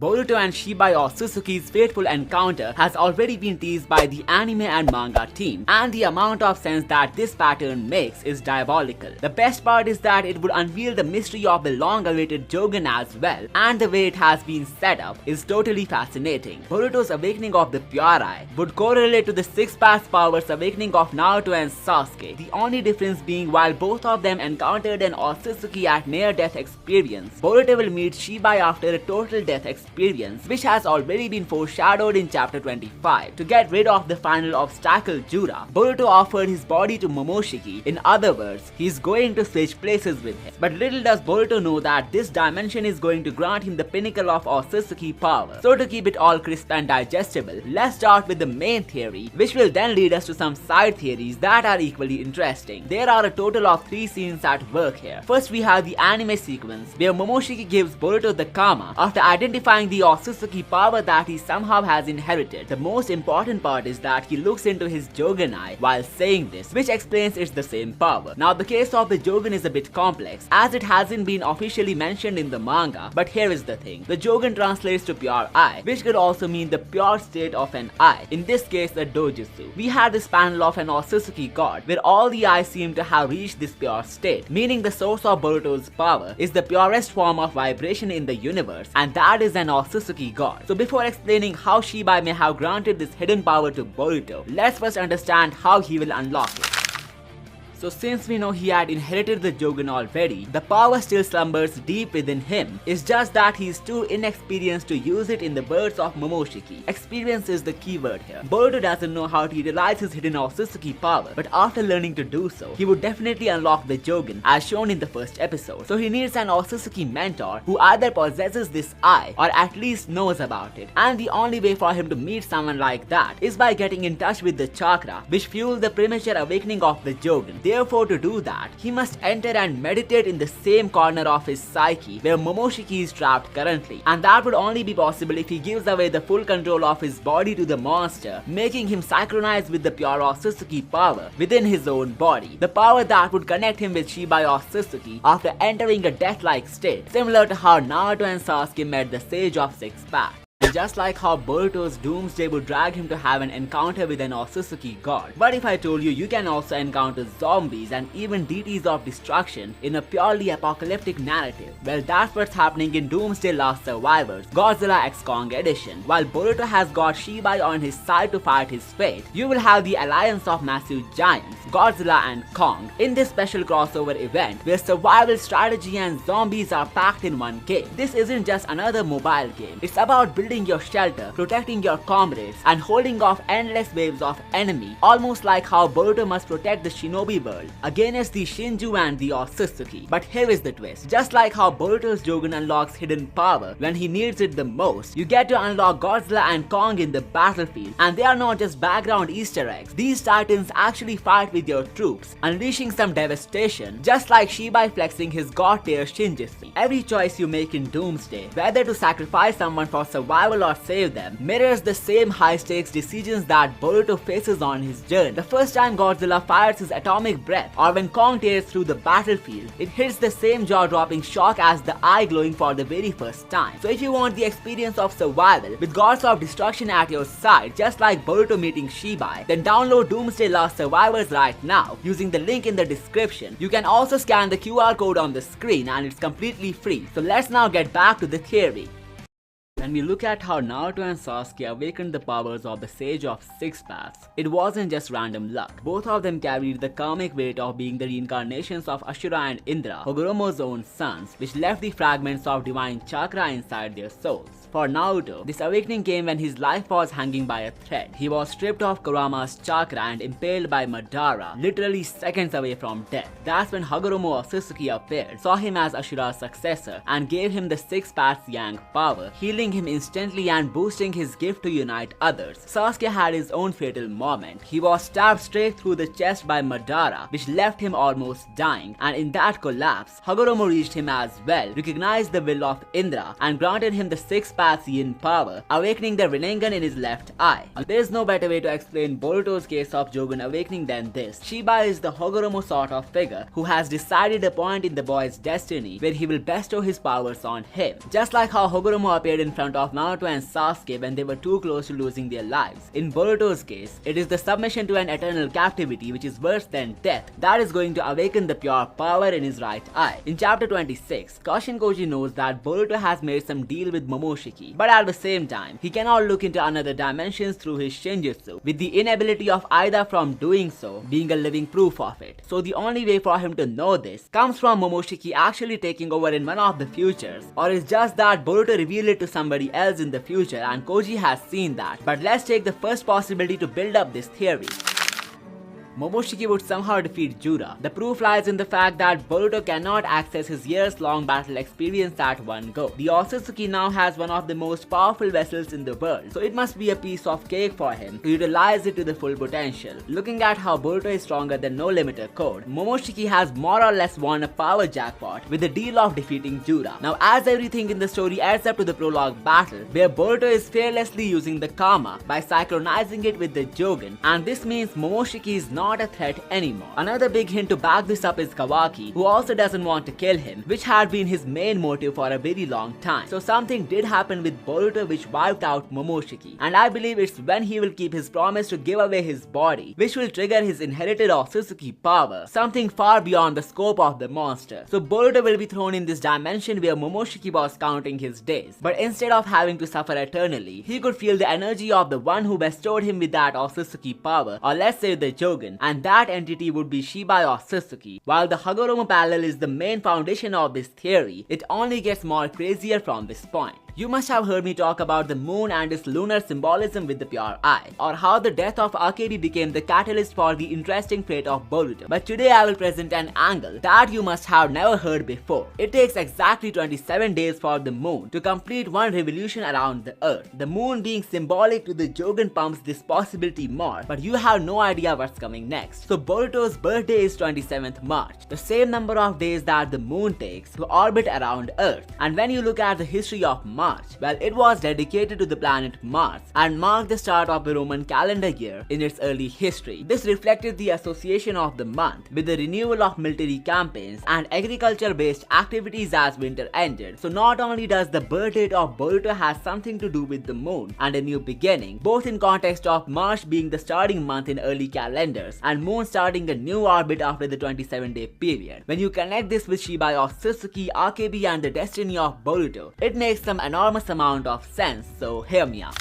Boruto and Shibai Otsutsuki's fateful encounter has already been teased by the anime and manga team, and the amount of sense that this pattern makes is diabolical. The best part is that it would unveil the mystery of the long-awaited Jougan as well, and the way it has been set up is totally fascinating. Boruto's awakening of the pure eye would correlate to the six past powers awakening of Naruto and Sasuke, the only difference being while both of them encountered an Otsutsuki at near-death experience, Boruto will meet Shibai after a total death experience, which has already been foreshadowed in chapter 25. To get rid of the final obstacle Jura, Boruto offered his body to Momoshiki. In other words, he's going to switch places with him. But little does Boruto know that this dimension is going to grant him the pinnacle of Otsutsuki power. So to keep it all crisp and digestible, let's start with the main theory, which will then lead us to some side theories that are equally interesting. There are a total of 3 scenes at work here. First, we have the anime sequence where Momoshiki gives Boruto the Kama after identifying the Otsutsuki power that he somehow has inherited. The most important part is that he looks into his Jougan eye while saying this, which explains it's the same power. Now the case of the Jougan is a bit complex as it hasn't been officially mentioned in the manga, but here is the thing. The Jougan translates to pure eye, which could also mean the pure state of an eye, in this case a dojutsu. We had this panel of an Otsutsuki god where all the eyes seem to have reached this pure state, meaning the source of Boruto's power is the purest form of vibration in the universe, and that is an Otsutsuki god. So before explaining how Shibai may have granted this hidden power to Boruto, let's first understand how he will unlock it. So since we know he had inherited the Jougan already, the power still slumbers deep within him. It's just that he is too inexperienced to use it in the words of Momoshiki. Experience is the key word here. Boruto doesn't know how to utilize his hidden Otsutsuki power, but after learning to do so, he would definitely unlock the Jougan as shown in the first episode. So he needs an Otsutsuki mentor who either possesses this eye or at least knows about it. And the only way for him to meet someone like that is by getting in touch with the chakra which fuels the premature awakening of the Jougan. Therefore, to do that, he must enter and meditate in the same corner of his psyche where Momoshiki is trapped currently, and that would only be possible if he gives away the full control of his body to the monster, making him synchronize with the pure Otsutsuki power within his own body, the power that would connect him with Shibai Otsutsuki after entering a death-like state, similar to how Naruto and Sasuke met the Sage of Six Paths. Just like how Boruto's Doomsday would drag him to have an encounter with an Otsutsuki god. But if I told you you can also encounter zombies and even deities of destruction in a purely apocalyptic narrative, well, that's what's happening in Doomsday Last Survivors, Godzilla x Kong edition. While Boruto has got Shibai on his side to fight his fate, you will have the alliance of massive giants, Godzilla and Kong, in this special crossover event where survival strategy and zombies are packed in one game. This isn't just another mobile game, it's about building your shelter, protecting your comrades, and holding off endless waves of enemy, almost like how Boruto must protect the shinobi world against the Shinju and the Otsutsuki. But here is the twist. Just like how Boruto's Jougan unlocks hidden power when he needs it the most, you get to unlock Godzilla and Kong in the battlefield, and they are not just background Easter eggs. These titans actually fight with your troops, unleashing some devastation, just like Shibai flexing his god tier Shinjutsu. Every choice you make in Doomsday, whether to sacrifice someone for survival or save them, mirrors the same high-stakes decisions that Boruto faces on his journey. The first time Godzilla fires his atomic breath, or when Kong tears through the battlefield, it hits the same jaw-dropping shock as the eye glowing for the very first time. So if you want the experience of survival with gods of destruction at your side, just like Boruto meeting Shibai, then download Doomsday Last Survivors right now using the link in the description. You can also scan the QR code on the screen and it's completely free. So let's now get back to the theory. When we look at how Naruto and Sasuke awakened the powers of the Sage of Six Paths, it wasn't just random luck. Both of them carried the karmic weight of being the reincarnations of Ashura and Indra, Hagoromo's own sons, which left the fragments of divine chakra inside their souls. For Naruto, this awakening came when his life was hanging by a thread. He was stripped of Kurama's chakra and impaled by Madara, literally seconds away from death. That's when Hagoromo Otsutsuki appeared, saw him as Ashura's successor, and gave him the Six Paths Yang power, healing him instantly and boosting his gift to unite others. Sasuke had his own fatal moment. He was stabbed straight through the chest by Madara, which left him almost dying, and in that collapse, Hagoromo reached him as well, recognized the will of Indra, and granted him the Six Paths Yin power, awakening the Rinnegan in his left eye. There is no better way to explain Boruto's case of Jougan awakening than this. Shibai is the Hagoromo sort of figure who has decided a point in the boy's destiny where he will bestow his powers on him. Just like how Hagoromo appeared in front front of Naruto and Sasuke when they were too close to losing their lives. In Boruto's case, it is the submission to an eternal captivity, which is worse than death, that is going to awaken the pure power in his right eye. In chapter 26, Kashin Koji knows that Boruto has made some deal with Momoshiki, but at the same time, he cannot look into another dimensions through his Shinjutsu, with the inability of either from doing so being a living proof of it. So the only way for him to know this comes from Momoshiki actually taking over in one of the futures, or it's just that Boruto revealed it to somebody else in the future and Koji has seen that. But let's take the first possibility to build up this theory. Momoshiki would somehow defeat Jura. The proof lies in the fact that Boruto cannot access his years-long battle experience at one go. The Otsutsuki now has one of the most powerful vessels in the world, so it must be a piece of cake for him to utilize it to the full potential. Looking at how Boruto is stronger than No Limiter Code, Momoshiki has more or less won a power jackpot with the deal of defeating Jura. Now, as everything in the story adds up to the prologue battle, where Boruto is fearlessly using the karma by synchronizing it with the Jougan, and this means Momoshiki is not a threat anymore. Another big hint to back this up is Kawaki, who also doesn't want to kill him, which had been his main motive for a very long time. So something did happen with Boruto which wiped out Momoshiki, and I believe it's when he will keep his promise to give away his body, which will trigger his inherited Otsutsuki power, something far beyond the scope of the monster. So Boruto will be thrown in this dimension where Momoshiki was counting his days, but instead of having to suffer eternally, he could feel the energy of the one who bestowed him with that Otsutsuki power, or let's say the Jougan, and that entity would be Shibai Otsutsuki. While the Hagoromo parallel is the main foundation of this theory, it only gets more crazier from this point. You must have heard me talk about the moon and its lunar symbolism with the pure eye, or how the death of Akebi became the catalyst for the interesting fate of Boruto. But today I will present an angle that you must have never heard before. It takes exactly 27 days for the moon to complete one revolution around the earth. The moon being symbolic to the Jougan pumps this possibility more, but you have no idea what's coming next. So Boruto's birthday is 27th March, the same number of days that the moon takes to orbit around earth. And when you look at the history of March, well, it was dedicated to the planet Mars and marked the start of the Roman calendar year in its early history. This reflected the association of the month with the renewal of military campaigns and agriculture-based activities as winter ended. So not only does the birth date of Boruto has something to do with the moon and a new beginning, both in context of March being the starting month in early calendars and moon starting a new orbit after the 27-day period. When you connect this with Shibai Otsutsuki, Akebi and the destiny of Boruto, it makes some enormous amount of sense, so hear me out.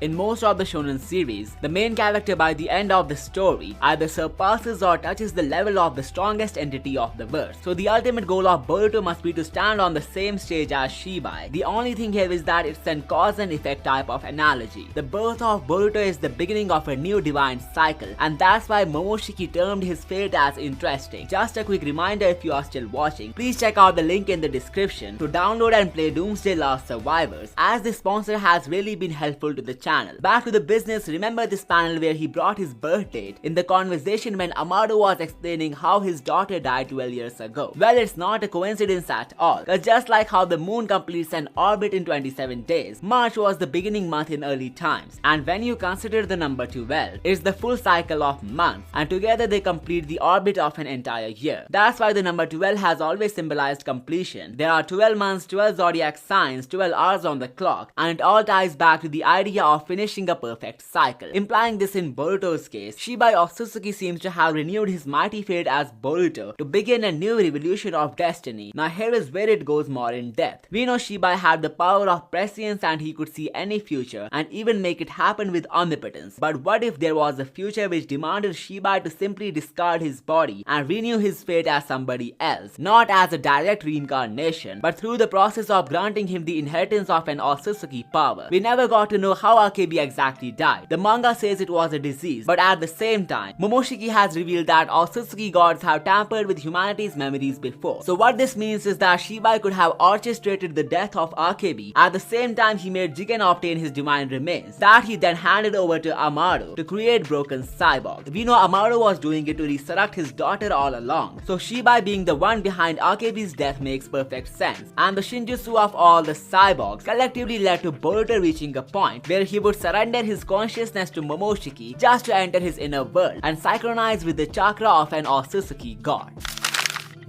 In most of the shonen series, the main character by the end of the story either surpasses or touches the level of the strongest entity of the verse. So the ultimate goal of Boruto must be to stand on the same stage as Shibai. The only thing here is that it's an cause and effect type of analogy. The birth of Boruto is the beginning of a new divine cycle, and that's why Momoshiki termed his fate as interesting. Just a quick reminder, if you are still watching, please check out the link in the description to download and play Doomsday Last Survivors, as this sponsor has really been helpful to the channel. Back to the business, remember this panel where he brought his birth date in the conversation when Amado was explaining how his daughter died 12 years ago. Well, it's not a coincidence at all, cause just like how the moon completes an orbit in 27 days, March was the beginning month in early times, and when you consider the number 12, it's the full cycle of months, and together they complete the orbit of an entire year. That's why the number 12 has always symbolized completion. There are 12 months, 12 zodiac signs, 12 hours on the clock, and it all ties back to the idea of finishing a perfect cycle. Implying this in Boruto's case, Shibai Otsutsuki seems to have renewed his mighty fate as Boruto to begin a new revolution of destiny. Now here is where it goes more in depth. We know Shibai had the power of prescience and he could see any future and even make it happen with omnipotence. But what if there was a future which demanded Shibai to simply discard his body and renew his fate as somebody else? Not as a direct reincarnation, but through the process of granting him the inheritance of an Otsutsuki power. We never got to know how Akebi exactly died. The manga says it was a disease, but at the same time, Momoshiki has revealed that Otsutsuki gods have tampered with humanity's memories before. So what this means is that Shibai could have orchestrated the death of Akebi. At the same time, he made Jigen obtain his divine remains, that he then handed over to Amado to create broken cyborgs. We know Amado was doing it to resurrect his daughter all along, so Shibai being the one behind Akebi's death makes perfect sense. And the Shinjutsu of all the cyborgs collectively led to Boruto reaching a point where he would surrender his consciousness to Momoshiki just to enter his inner world and synchronize with the chakra of an Otsutsuki god.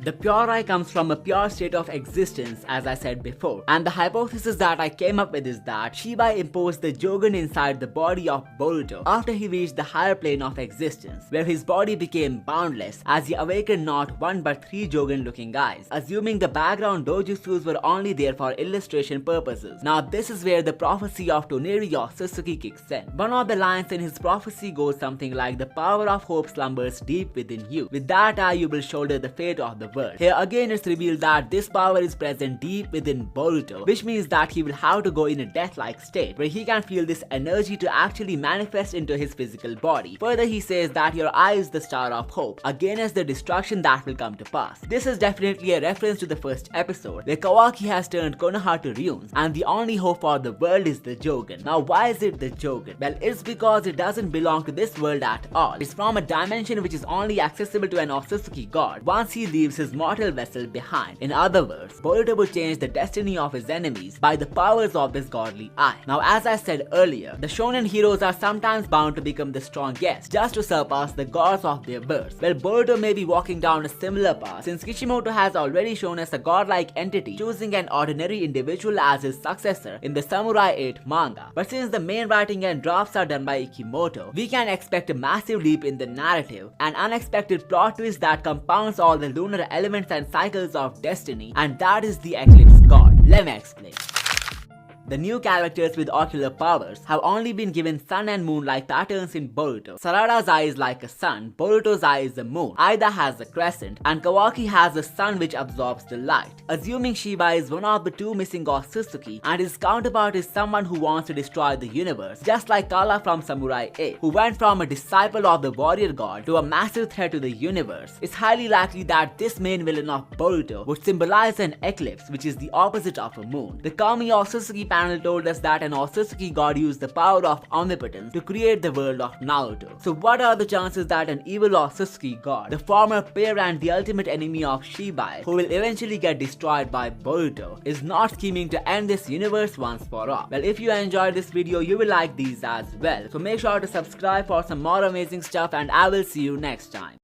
The pure eye comes from a pure state of existence, as I said before, and the hypothesis that I came up with is that Shibai imposed the Jougan inside the body of Boruto after he reached the higher plane of existence, where his body became boundless as he awakened not one but 3 Jougan looking eyes, assuming the background dojutsus were only there for illustration purposes. Now this is where the prophecy of Toneri or Sasuke kicks in. One of the lines in his prophecy goes something like, "The power of hope slumbers deep within you. With that eye you will shoulder the fate of the world." Here again it's revealed that this power is present deep within Boruto, which means that he will have to go in a death-like state where he can feel this energy to actually manifest into his physical body. Further, he says that your eye is the star of hope, again as the destruction that will come to pass. This is definitely a reference to the first episode where Kawaki has turned Konoha to ruins and the only hope for the world is the Jougan. Now why is it the Jougan? Well, it's because it doesn't belong to this world at all. It's from a dimension which is only accessible to an Otsutsuki god once he leaves his mortal vessel behind. In other words, Boruto would change the destiny of his enemies by the powers of this godly eye. Now as I said earlier, the shonen heroes are sometimes bound to become the strongest just to surpass the gods of their birth. Well, Boruto may be walking down a similar path since Kishimoto has already shown us a godlike entity choosing an ordinary individual as his successor in the Samurai 8 manga. But since the main writing and drafts are done by Kishimoto, we can expect a massive leap in the narrative, an unexpected plot twist that compounds all the lunar elements and cycles of destiny, and that is the eclipse god. Let me explain. The new characters with ocular powers have only been given sun and moon like patterns in Boruto. Sarada's eye is like a sun, Boruto's eye is a moon, Aida has a crescent, and Kawaki has a sun which absorbs the light. Assuming Shibai is one of the 2 missing Otsutsuki and his counterpart is someone who wants to destroy the universe, just like Kala from Samurai 8, who went from a disciple of the warrior god to a massive threat to the universe, it's highly likely that this main villain of Boruto would symbolize an eclipse, which is the opposite of a moon. The Kami Otsutsuki panel told us that an Otsutsuki god used the power of omnipotence to create the world of Naruto. So what are the chances that an evil Otsutsuki god, the former pair and the ultimate enemy of Shibai, who will eventually get destroyed by Boruto, is not scheming to end this universe once for all? Well, if you enjoyed this video, you will like these as well. So make sure to subscribe for some more amazing stuff and I will see you next time.